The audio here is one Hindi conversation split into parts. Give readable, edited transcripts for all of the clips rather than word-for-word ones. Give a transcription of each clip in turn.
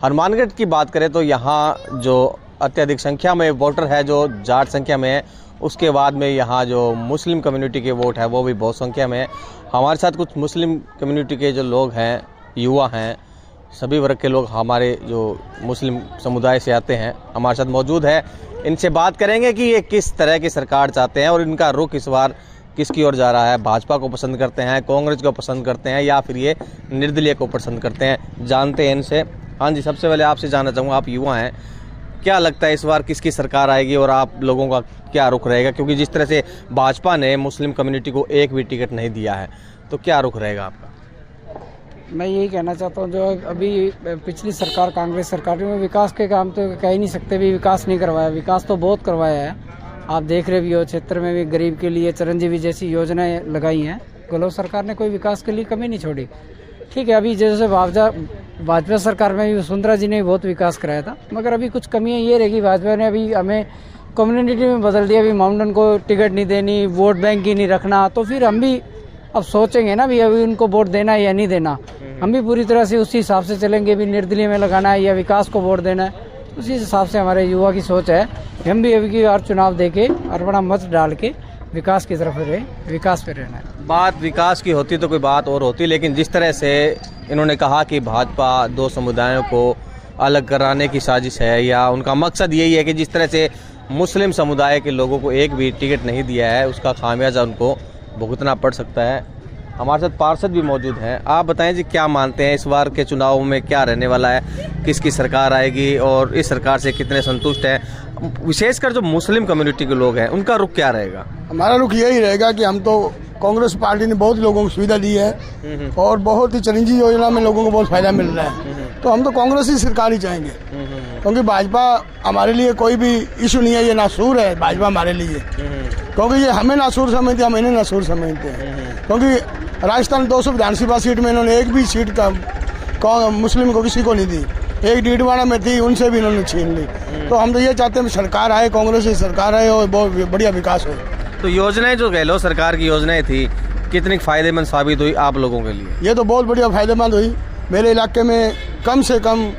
हनुमानगढ़ की बात करें तो यहाँ जो अत्यधिक संख्या में वोटर है, जो जाट संख्या में है, उसके बाद में यहाँ जो मुस्लिम कम्युनिटी के वोट है वो भी बहुत संख्या में है। हमारे साथ कुछ मुस्लिम कम्युनिटी के जो लोग हैं, युवा हैं, सभी वर्ग के लोग हमारे जो मुस्लिम समुदाय से आते हैं हमारे साथ मौजूद है। इनसे बात करेंगे कि ये किस तरह की सरकार चाहते हैं और इनका रुख इस बार किसकी ओर जा रहा है। भाजपा को पसंद करते हैं, कांग्रेस को पसंद करते हैं या फिर ये निर्दलीय को पसंद करते हैं, जानते हैं इनसे। हाँ जी, सबसे पहले आपसे जानना चाहूँगा, आप युवा हैं, क्या लगता है इस बार किसकी सरकार आएगी और आप लोगों का क्या रुख रहेगा? क्योंकि जिस तरह से भाजपा ने मुस्लिम कम्युनिटी को एक भी टिकट नहीं दिया है, तो क्या रुख रहेगा आपका? मैं यही कहना चाहता हूँ, जो अभी पिछली सरकार कांग्रेस सरकार में विकास के काम तो कह ही नहीं सकते, भी विकास नहीं करवाया। विकास तो बहुत करवाया है, आप देख रहे भी हो, क्षेत्र में भी गरीब के लिए चिरंजीवी जैसी योजनाएं लगाई हैं। गहलोत सरकार ने कोई विकास के लिए कमी नहीं छोड़ी। ठीक है, अभी जैसे भाजपा सरकार में भी वसुंधरा जी ने भी बहुत विकास कराया था, मगर अभी कुछ कमियां ये रहेगी। भाजपा ने अभी हमें कम्युनिटी में बदल दिया, अभी माउंटेन को टिकट नहीं देनी, वोट बैंक ही नहीं रखना, तो फिर हम भी अब सोचेंगे ना भी अभी उनको वोट देना है या नहीं देना। हम भी पूरी तरह से उसी हिसाब से चलेंगे, भी निर्दलीय में लगाना है या विकास को वोट देना है। उसी हिसाब से हमारे युवा की सोच है, हम भी अभी की बार चुनाव देके और बड़ा मत डाल के विकास की तरफ विकास पे रहना है। बात विकास की होती तो कोई बात और होती, लेकिन जिस तरह से इन्होंने कहा कि भाजपा दो समुदायों को अलग कराने की साजिश है या उनका मकसद यही है कि जिस तरह से मुस्लिम समुदाय के लोगों को एक भी टिकट नहीं दिया है उसका खामियाजा उनको भुगतना पड़ सकता है। हमारे साथ पार्षद भी मौजूद हैं। आप बताएं जी, क्या मानते हैं इस बार के चुनाव में क्या रहने वाला है, किसकी सरकार आएगी और इस सरकार से कितने संतुष्ट हैं? विशेषकर जो मुस्लिम कम्युनिटी के लोग हैं उनका रुख क्या रहेगा? हमारा रुख यही रहेगा कि हम तो कांग्रेस पार्टी ने बहुत लोगों को सुविधा दी है और बहुत ही चिरंजीवी योजना में लोगों को बहुत फायदा मिल रहा है, तो हम तो कांग्रेस ही सरकार ही चाहेंगे। क्योंकि भाजपा हमारे लिए कोई भी इशू नहीं है, ये नासूर है भाजपा हमारे लिए, क्योंकि ये हमें नासूर समझते हैं, हम इन्हें नासूर समझते हैं। क्योंकि राजस्थान 200 विधानसभा सीट में इन्होंने एक भी सीट का मुस्लिम को किसी को नहीं दी, एक डीडवाड़ा में थी उनसे भी इन्होंने छीन ली। तो हम तो ये चाहते हैं सरकार आए, कांग्रेस की सरकार आए और बहुत बढ़िया विकास हो। तो योजनाएं जो गहलोत सरकार की योजनाएं थी कितनी फायदेमंद साबित हुई आप लोगों के लिए? ये तो बहुत बढ़िया फायदेमंद हुई। मेरे इलाके में कम से कम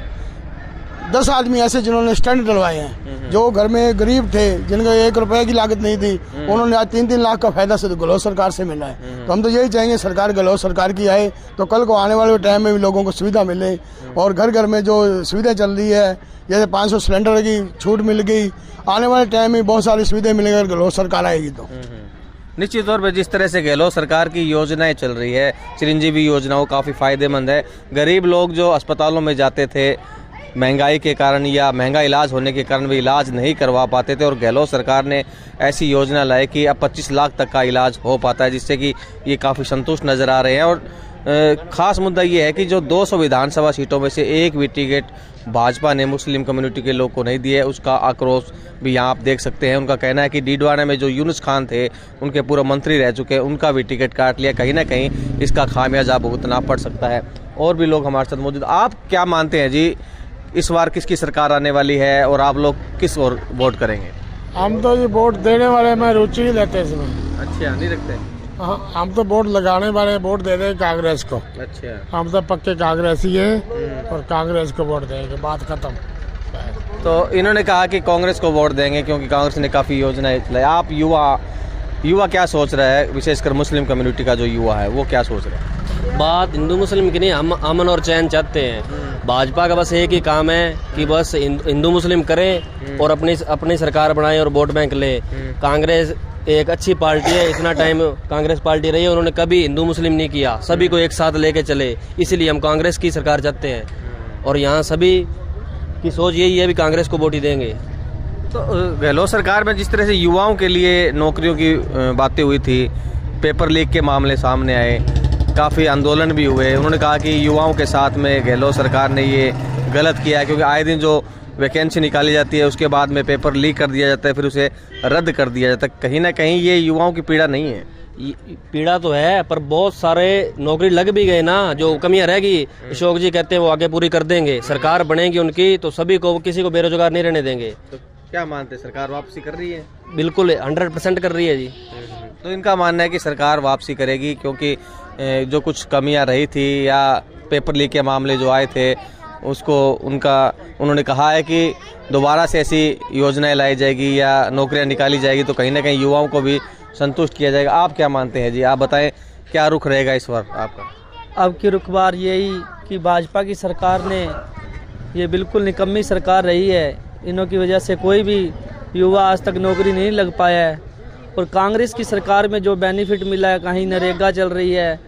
10 आदमी ऐसे जिन्होंने स्टैंड डलवाए हैं, जो घर में गरीब थे, जिनका 1 रुपए की लागत नहीं थी, उन्होंने आज 3-3 लाख का फायदा से गहलोत सरकार से मिला है। तो हम तो यही चाहेंगे सरकार गहलोत सरकार की आए तो कल को आने वाले टाइम में भी लोगों को सुविधा मिले और घर घर में जो सुविधा चल रही है, जैसे 500 सिलेंडर की छूट मिल गई, आने वाले टाइम में बहुत सारी सुविधाएं मिलेगी अगर गहलोत सरकार आएगी तो। निश्चित तौर पर जिस तरह से गहलोत सरकार की योजनाएं चल रही है, चिरंजीवी योजना, वो काफ़ी फायदेमंद है। गरीब लोग जो अस्पतालों में जाते थे महंगाई के कारण या महंगा इलाज होने के कारण भी इलाज नहीं करवा पाते थे, और गहलोत सरकार ने ऐसी योजना लाई कि अब 25 लाख तक का इलाज हो पाता है, जिससे कि ये काफ़ी संतुष्ट नज़र आ रहे हैं। और ख़ास मुद्दा ये है कि जो 200 विधानसभा सीटों में से एक भी टिकट भाजपा ने मुस्लिम कम्युनिटी के लोग को नहीं दिया है, उसका आक्रोश भी यहाँ आप देख सकते हैं। उनका कहना है कि डीडवाड़ा में जो यूनुस खान थे, उनके पूर्व मंत्री रह चुके हैं, उनका भी टिकट काट लिया। कहीं ना कहीं इसका खामियाजा भुगतना पड़ सकता है। और भी लोग हमारे साथ मौजूद। आप क्या मानते हैं जी, इस बार किसकी सरकार आने वाली है और आप लोग किस ओर वोट करेंगे? हम तो ये वोट देने वाले में रुचि नहीं लेते इसमें। अच्छा, नहीं रखते? हम तो वोट लगाने वाले वोट दे देंगे कांग्रेस को। अच्छा, हम तो पक्के कांग्रेसी हैं और कांग्रेस को वोट देंगे, बात खत्म। तो इन्होंने कहा कि कांग्रेस को वोट देंगे क्योंकि कांग्रेस ने काफ़ी योजनाएं चलाई। आप युवा क्या सोच रहा है, विशेषकर मुस्लिम कम्युनिटी का जो युवा है वो क्या सोच रहा है? बात हिंदू मुस्लिम की नहीं, हम अमन और चैन चाहते हैं। भाजपा का बस एक ही काम है कि बस हिंदू मुस्लिम करें और अपनी सरकार बनाए और वोट बैंक ले। कांग्रेस एक अच्छी पार्टी है, इतना टाइम कांग्रेस पार्टी रही है, उन्होंने कभी हिंदू मुस्लिम नहीं किया, सभी को एक साथ लेके चले, इसलिए हम कांग्रेस की सरकार चाहते हैं। और यहाँ सभी की सोच यही है भी कांग्रेस को वोट ही देंगे। तो गहलोत सरकार में जिस तरह से युवाओं के लिए नौकरियों की बातें हुई थी, पेपर लीक के मामले सामने आए, काफ़ी आंदोलन भी हुए, उन्होंने कहा कि युवाओं के साथ में गहलोत सरकार ने ये गलत किया है, क्योंकि आए दिन जो वैकेंसी निकाली जाती है उसके बाद में पेपर लीक कर दिया जाता है, फिर उसे रद्द कर दिया जाता है। कहीं ना कहीं ये युवाओं की पीड़ा नहीं है? पीड़ा तो है, पर बहुत सारे नौकरी लग भी गए ना, जो कमियां रह गई अशोक जी कहते हैं वो आगे पूरी कर देंगे। सरकार बनेगी उनकी तो सभी को, किसी को बेरोजगार नहीं रहने देंगे। तो क्या मानते हैं, सरकार वापसी कर रही है? बिल्कुल 100% कर रही है जी। तो इनका मानना है कि सरकार वापसी करेगी, क्योंकि जो कुछ कमियां रही थी या पेपर लीक के मामले जो आए थे उसको उन्होंने कहा है कि दोबारा से ऐसी योजनाएं लाई जाएगी या नौकरियां निकाली जाएगी तो कहीं ना कहीं युवाओं को भी संतुष्ट किया जाएगा। आप क्या मानते हैं जी, आप बताएं क्या रुख रहेगा इस बार आपका? अब की रुखबार यही कि भाजपा की सरकार ने, ये बिल्कुल निकम्मी सरकार रही है, इन्हों की वजह से कोई भी युवा आज तक नौकरी नहीं लग पाया है। और कांग्रेस की सरकार में जो बेनिफिट मिला है, कहीं नरेगा चल रही है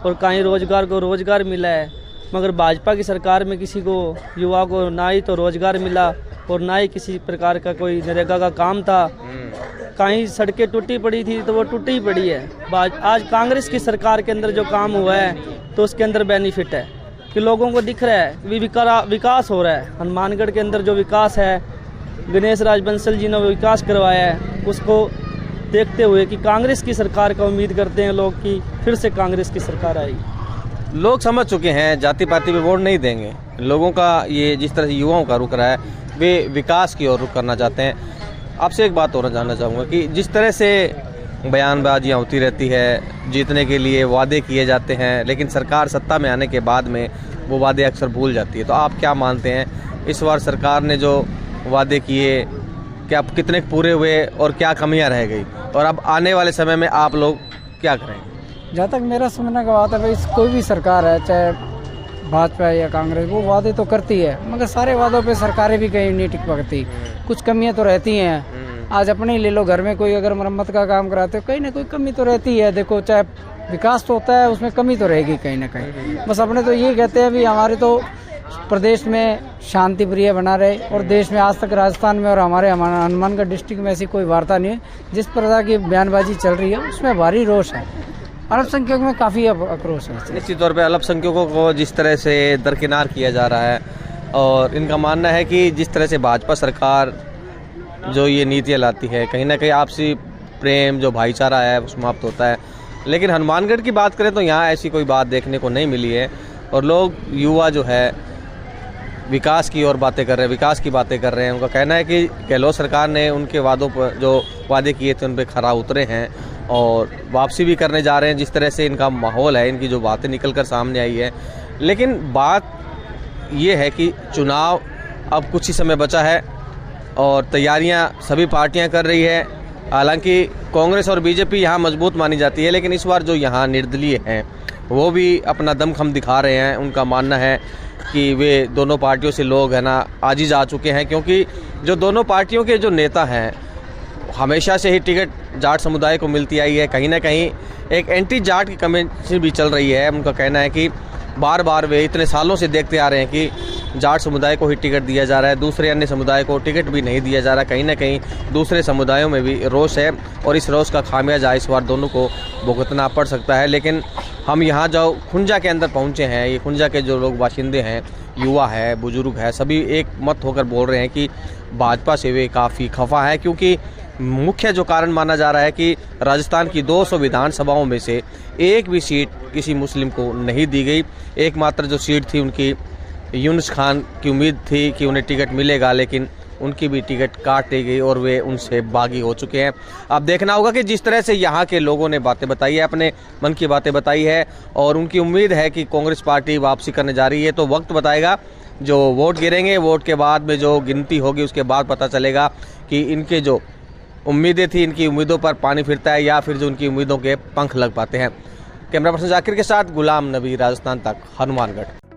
और कहीं रोजगार को रोजगार मिला है, मगर भाजपा की सरकार में किसी को, युवा को ना ही तो रोजगार मिला और ना ही किसी प्रकार का कोई नरेगा का काम था। कहीं सड़कें टूटी पड़ी थी तो वो टूटी ही पड़ी है। आज कांग्रेस की सरकार के अंदर जो काम हुआ है तो उसके अंदर बेनिफिट है कि लोगों को दिख रहा है विकास हो रहा है। हनुमानगढ़ के अंदर जो विकास है, गणेश राज बंसल जी ने विकास करवाया है, उसको देखते हुए कि कांग्रेस की सरकार का उम्मीद करते हैं लोग कि फिर से कांग्रेस की सरकार आएगी। लोग समझ चुके हैं, जाति पाति पे वोट नहीं देंगे। लोगों का ये जिस तरह से युवाओं का रुख रहा है, वे विकास की ओर रुख करना चाहते हैं। आपसे एक बात और जानना चाहूँगा कि जिस तरह से बयानबाजियाँ होती रहती है, जीतने के लिए वादे किए जाते हैं, लेकिन सरकार सत्ता में आने के बाद में वो वादे अक्सर भूल जाती है, तो आप क्या मानते हैं इस बार सरकार ने जो वादे किए क्या कितने पूरे हुए और क्या कमियां रह गई, और अब आने वाले समय में आप लोग क्या करेंगे? जहाँ तक मेरा समझने का बात है भाई, कोई भी सरकार है, चाहे भाजपा है या कांग्रेस, वो वादे तो करती है, मगर सारे वादों पे सरकारें भी कहीं नहीं टिक पाती। कुछ कमियां तो रहती हैं। आज अपने ही ले लो, घर में कोई अगर मरम्मत का काम कराते हो, कहीं ना कोई कमी तो रहती है। देखो, चाहे विकास तो होता है, उसमें कमी तो रहेगी कहीं ना कहीं। बस अपने तो ये कहते हैं भी हमारे तो प्रदेश में शांति प्रिय बना रहे, और देश में आज तक राजस्थान में और हमारे हनुमानगढ़ डिस्ट्रिक्ट में ऐसी कोई वार्ता नहीं है। जिस प्रकार की बयानबाजी चल रही है उसमें भारी रोष है, अल्पसंख्यक में काफ़ी आक्रोश है। निश्चित तौर पे अल्पसंख्यकों को जिस तरह से दरकिनार किया जा रहा है, और इनका मानना है कि जिस तरह से भाजपा सरकार जो ये नीतियाँ लाती है, कहीं ना कहीं आपसी प्रेम जो भाईचारा है वो समाप्त होता है। लेकिन हनुमानगढ़ की बात करें तो यहाँ ऐसी कोई बात देखने को नहीं मिली है, और लोग युवा जो है विकास की ओर बातें कर रहे हैं, विकास की बातें कर रहे हैं। उनका कहना है कि गहलोत सरकार ने उनके वादों पर जो वादे किए थे उन पर खरा उतरे हैं और वापसी भी करने जा रहे हैं। जिस तरह से इनका माहौल है, इनकी जो बातें निकल कर सामने आई है, लेकिन बात ये है कि चुनाव अब कुछ ही समय बचा है और तैयारियां सभी पार्टियां कर रही है। हालांकि कांग्रेस और बीजेपी यहाँ मजबूत मानी जाती है, लेकिन इस बार जो यहाँ निर्दलीय हैं वो भी अपना दमखम दिखा रहे हैं। उनका मानना है कि वे दोनों पार्टियों से लोग है ना आजिज आ चुके हैं, क्योंकि जो दोनों पार्टियों के जो नेता हैं हमेशा से ही टिकट जाट समुदाय को मिलती आई है। कहीं ना कहीं एक एंटी जाट की कमेंट्री भी चल रही है। उनका कहना है कि बार बार वे इतने सालों से देखते आ रहे हैं कि जाट समुदाय को ही टिकट दिया जा रहा है, दूसरे अन्य समुदाय को टिकट भी नहीं दिया जा रहा। कहीं ना कहीं दूसरे समुदायों में भी रोष है, और इस रोष का खामियाजा इस बार दोनों को भुगतना पड़ सकता है। लेकिन हम यहाँ जो खुंजा के अंदर पहुँचे हैं, ये खुंजा के जो लोग बाशिंदे हैं, युवा है, बुजुर्ग है, सभी एक मत होकर बोल रहे हैं कि भाजपा से वे काफ़ी खफा है, क्योंकि मुख्य जो कारण माना जा रहा है कि राजस्थान की 200 विधानसभाओं में से एक भी सीट किसी मुस्लिम को नहीं दी गई। एकमात्र जो सीट थी उनकी यूनुस खान की उम्मीद थी कि उन्हें टिकट मिलेगा, लेकिन उनकी भी टिकट काट दी गई और वे उनसे बागी हो चुके हैं। अब देखना होगा कि जिस तरह से यहाँ के लोगों ने बातें बताई है, अपने मन की बातें बताई है, और उनकी उम्मीद है कि कांग्रेस पार्टी वापसी करने जा रही है, तो वक्त बताएगा। जो वोट गिरेंगे, वोट के बाद में जो गिनती होगी उसके बाद पता चलेगा कि इनके जो उम्मीदें थी, इनकी उम्मीदों पर पानी फिरता है या फिर जो उनकी उम्मीदों के पंख लग पाते हैं। कैमरा पर्सन जाकिर के साथ गुलाम नबी, राजस्थान तक, हनुमानगढ़।